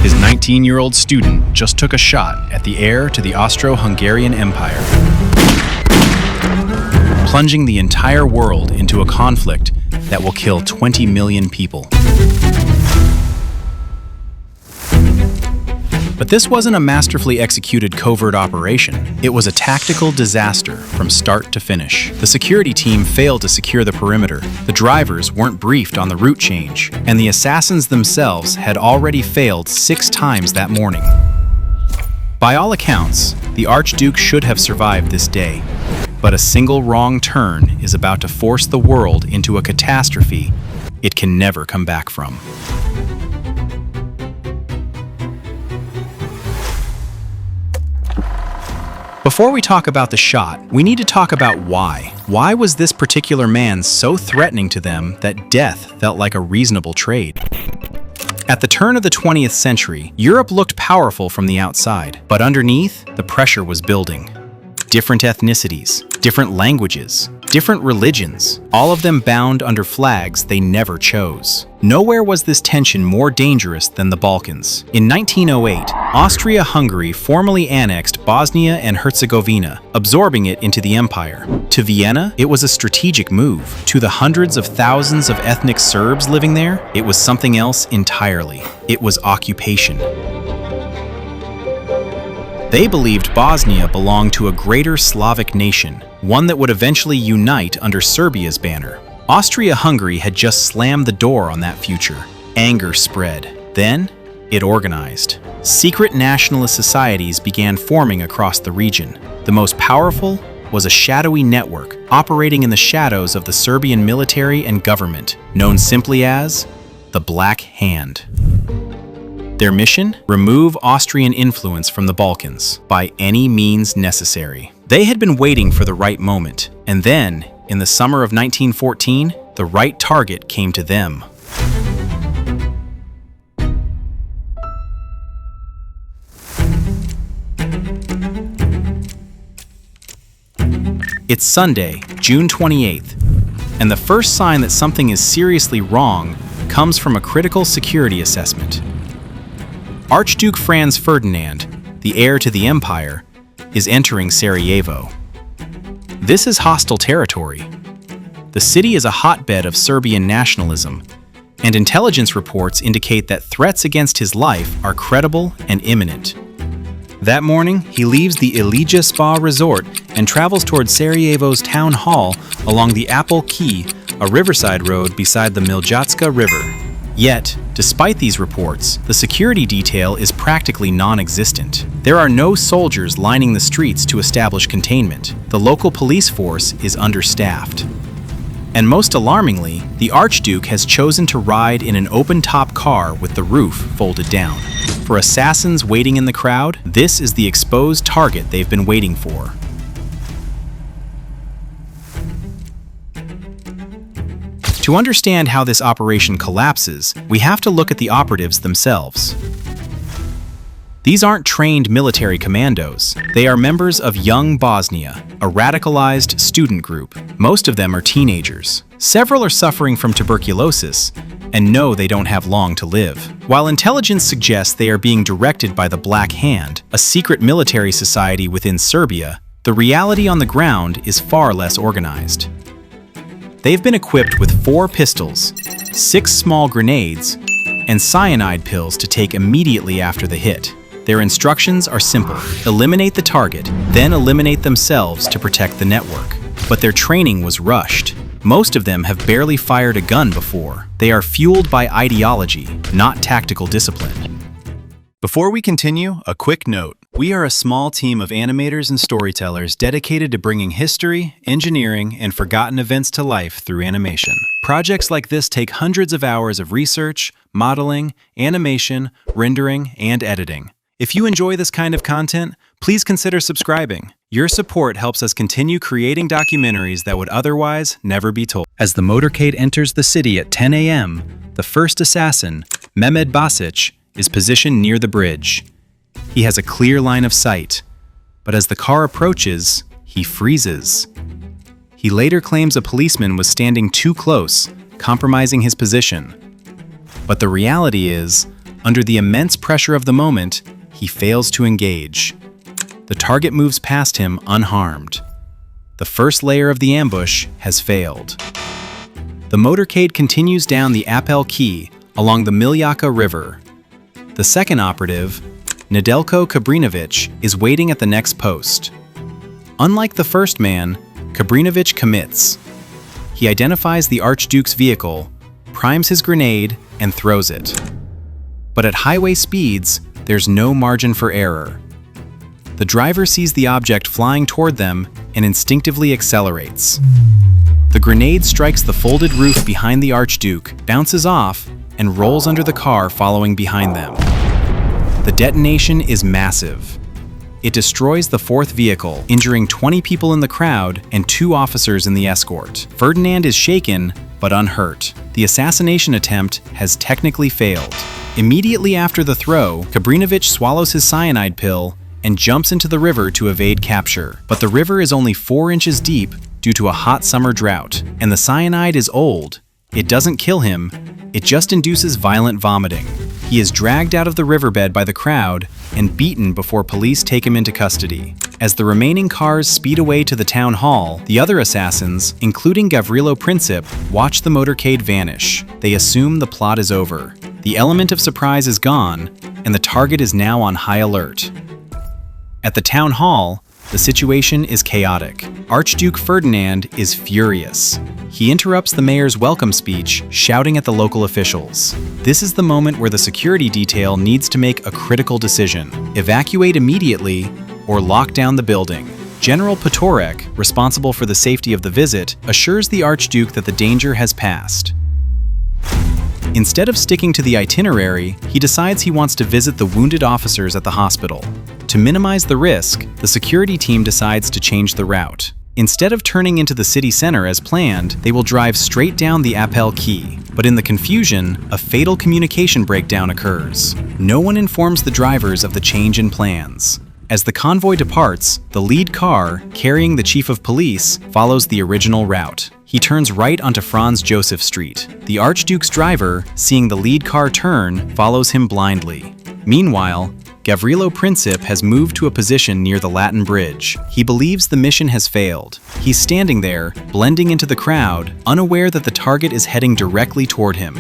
His 19-year-old student just took a shot at the heir to the Austro-Hungarian Empire, plunging the entire world into a conflict that will kill 20 million people. But this wasn't a masterfully executed covert operation. It was a tactical disaster from start to finish. The security team failed to secure the perimeter, the drivers weren't briefed on the route change, and the assassins themselves had already failed 6 times that morning. By all accounts, the Archduke should have survived this day, but a single wrong turn is about to force the world into a catastrophe it can never come back from. Before we talk about the shot, we need to talk about why. Why was this particular man so threatening to them that death felt like a reasonable trade? At the turn of the 20th century, Europe looked powerful from the outside, but underneath, the pressure was building. Different ethnicities, different languages, different religions, all of them bound under flags they never chose. Nowhere was this tension more dangerous than the Balkans. In 1908, Austria-Hungary formally annexed Bosnia and Herzegovina, absorbing it into the empire. To Vienna, it was a strategic move. To the hundreds of thousands of ethnic Serbs living there, it was something else entirely. It was occupation. They believed Bosnia belonged to a greater Slavic nation, one that would eventually unite under Serbia's banner. Austria-Hungary had just slammed the door on that future. Anger spread. Then, it organized. Secret nationalist societies began forming across the region. The most powerful was a shadowy network operating in the shadows of the Serbian military and government, known simply as the Black Hand. Their mission? Remove Austrian influence from the Balkans by any means necessary. They had been waiting for the right moment, and then, in the summer of 1914, the right target came to them. It's Sunday, June 28th, and the first sign that something is seriously wrong comes from a critical security assessment. Archduke Franz Ferdinand, the heir to the empire, is entering Sarajevo. This is hostile territory. The city is a hotbed of Serbian nationalism, and intelligence reports indicate that threats against his life are credible and imminent. That morning, he leaves the Ilija Spa resort and travels towards Sarajevo's town hall along the Apple Quay, a riverside road beside the Miljacka River. Yet, despite these reports, the security detail is practically non-existent. There are no soldiers lining the streets to establish containment. The local police force is understaffed. And most alarmingly, the Archduke has chosen to ride in an open-top car with the roof folded down. For assassins waiting in the crowd, this is the exposed target they've been waiting for. To understand how this operation collapses, we have to look at the operatives themselves. These aren't trained military commandos. They are members of Young Bosnia, a radicalized student group. Most of them are teenagers. Several are suffering from tuberculosis and know they don't have long to live. While intelligence suggests they are being directed by the Black Hand, a secret military society within Serbia, the reality on the ground is far less organized. They've been equipped with 4 pistols, 6 small grenades, and cyanide pills to take immediately after the hit. Their instructions are simple: eliminate the target, then eliminate themselves to protect the network. But their training was rushed. Most of them have barely fired a gun before. They are fueled by ideology, not tactical discipline. Before we continue, a quick note. We are a small team of animators and storytellers dedicated to bringing history, engineering, and forgotten events to life through animation. Projects like this take hundreds of hours of research, modeling, animation, rendering, and editing. If you enjoy this kind of content, please consider subscribing. Your support helps us continue creating documentaries that would otherwise never be told. As the motorcade enters the city at 10 a.m., the first assassin, Mehmed Basic, is positioned near the bridge. He has a clear line of sight, but as the car approaches, he freezes. He later claims a policeman was standing too close, compromising his position. But the reality is, Under the immense pressure of the moment, he fails to engage. The target moves past him unharmed. The first layer of the ambush has failed. The motorcade continues down the Apel Quay along the Miljacka River. The second operative, Nedeljko Kabrinović, is waiting at the next post. Unlike the first man, Kabrinović commits. He identifies the Archduke's vehicle, primes his grenade, and throws it. But at highway speeds, there's no margin for error. The driver sees the object flying toward them and instinctively accelerates. The grenade strikes the folded roof behind the Archduke, bounces off, and rolls under the car following behind them. The detonation is massive. It destroys the fourth vehicle, injuring 20 people in the crowd and 2 officers in the escort. Ferdinand is shaken, but unhurt. The assassination attempt has technically failed. Immediately after the throw, Kabrinović swallows his cyanide pill and jumps into the river to evade capture. But the river is only 4 inches deep due to a hot summer drought, and the cyanide is old. It doesn't kill him, it just induces violent vomiting. He is dragged out of the riverbed by the crowd and beaten before police take him into custody. As the remaining cars speed away to the town hall, the other assassins, including Gavrilo Princip, watch the motorcade vanish. They assume the plot is over. The element of surprise is gone, and the target is now on high alert. At the town hall, the situation is chaotic. Archduke Ferdinand is furious. He interrupts the mayor's welcome speech, shouting at the local officials. This is the moment where the security detail needs to make a critical decision: evacuate immediately or lock down the building. General Potorek, responsible for the safety of the visit, assures the Archduke that the danger has passed. Instead of sticking to the itinerary, he decides he wants to visit the wounded officers at the hospital. To minimize the risk, the security team decides to change the route. Instead of turning into the city center as planned, they will drive straight down the Apel Quay. But in the confusion, a fatal communication breakdown occurs. No one informs the drivers of the change in plans. As the convoy departs, the lead car, carrying the chief of police, follows the original route. He turns right onto Franz Joseph Street. The Archduke's driver, seeing the lead car turn, follows him blindly. Meanwhile, Gavrilo Princip has moved to a position near the Latin Bridge. He believes the mission has failed. He's standing there, blending into the crowd, unaware that the target is heading directly toward him.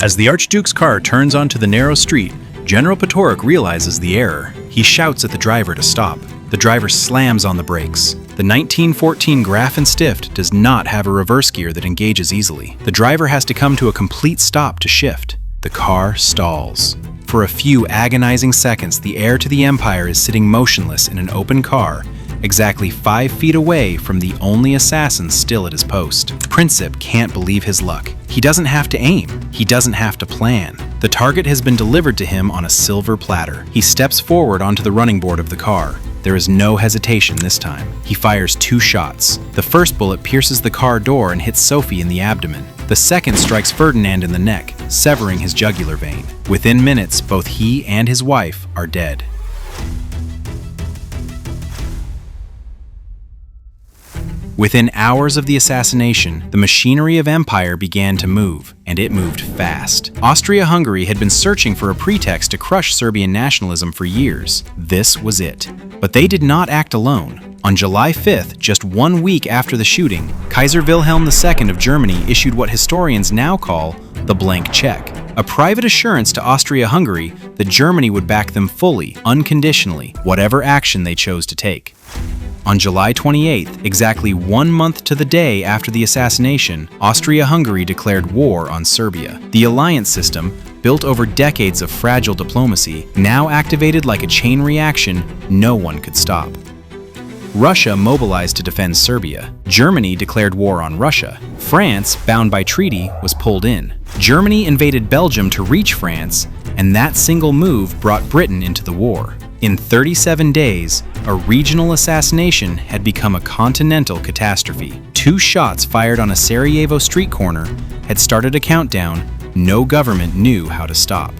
As the Archduke's car turns onto the narrow street, General Potorek realizes the error. He shouts at the driver to stop. The driver slams on the brakes. The 1914 Graf and Stift does not have a reverse gear that engages easily. The driver has to come to a complete stop to shift. The car stalls. For a few agonizing seconds, the heir to the empire is sitting motionless in an open car, exactly 5 feet away from the only assassin still at his post. Princip can't believe his luck. He doesn't have to aim. He doesn't have to plan. The target has been delivered to him on a silver platter. He steps forward onto the running board of the car. There is no hesitation this time. He fires 2 shots. The first bullet pierces the car door and hits Sophie in the abdomen. The second strikes Ferdinand in the neck, severing his jugular vein. Within minutes, both he and his wife are dead. Within hours of the assassination, the machinery of empire began to move, and it moved fast. Austria-Hungary had been searching for a pretext to crush Serbian nationalism for years. This was it. But they did not act alone. On July 5th, just 1 week after the shooting, Kaiser Wilhelm II of Germany issued what historians now call the blank check, a private assurance to Austria-Hungary that Germany would back them fully, unconditionally, whatever action they chose to take. On July 28th, exactly 1 month to the day after the assassination, Austria-Hungary declared war on Serbia. The alliance system, built over decades of fragile diplomacy, now activated like a chain reaction no one could stop. Russia mobilized to defend Serbia. Germany declared war on Russia. France, bound by treaty, was pulled in. Germany invaded Belgium to reach France, and that single move brought Britain into the war. In 37 days, a regional assassination had become a continental catastrophe. 2 shots fired on a Sarajevo street corner had started a countdown no government knew how to stop.